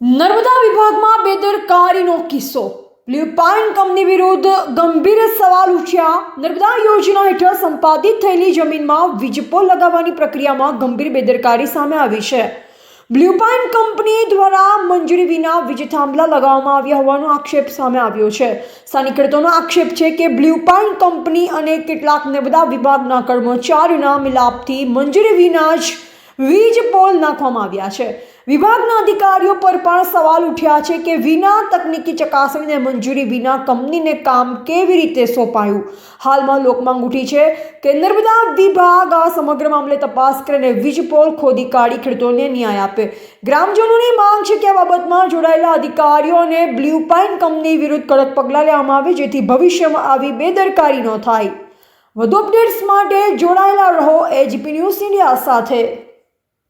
નર્મદા વિભાગમાં બેદરકારીનો કિસ્સો, blue pine company વિરુદ્ધ ગંભીર સવાલ ઉઠ્યા। નર્મદા યોજના હેઠળ સંપાદિત થયેલી જમીનમાં વીજપોલ લગાવવાની પ્રક્રિયામાં ગંભીર બેદરકારી સામે આવી છે। બ્લુ પાઇન કંપની દ્વારા મંજૂરી વિના વીજ થાંભલા લગાવવામાં આવ્યા હોવાનો આક્ષેપ સામે આવ્યો છે। સ્થાનિક ખેડૂતોનો આક્ષેપ છે કે બ્લુ પાઇન કંપની અને કેટલાક નર્મદા વિભાગના કર્મચારીઓના મિલાપથી મંજૂરી વિના જ વીજ પોલ નાખવામાં આવ્યા છે। વિભાગના અધિકારીઓ પર પણ સવાલ ઉઠ્યા છે કે વિના તકનીકી ચકાસણીને મંજૂરી વિના કંપનીને કામ કેવી રીતે સોંપાયું। હાલમાં લોકમાંગ ઉઠી છે કે નર્મદા વિભાગ આ સમગ્ર મામલે તપાસ કરીને વીજ પોલ ખોદી કાઢી ખેડૂતોને ન્યાય આપે। ગ્રામજનોની માંગ છે કે આ બાબતમાં જોડાયેલા અધિકારીઓ અને બ્લુ પાઇન કંપની વિરુદ્ધ કડક પગલાં લેવામાં આવે જેથી ભવિષ્યમાં આવી બેદરકારી ન થાય। વધુ અપડેટ્સ માટે જોડાયેલા રહો એજીપી ન્યૂઝ ઇન્ડિયા સાથે।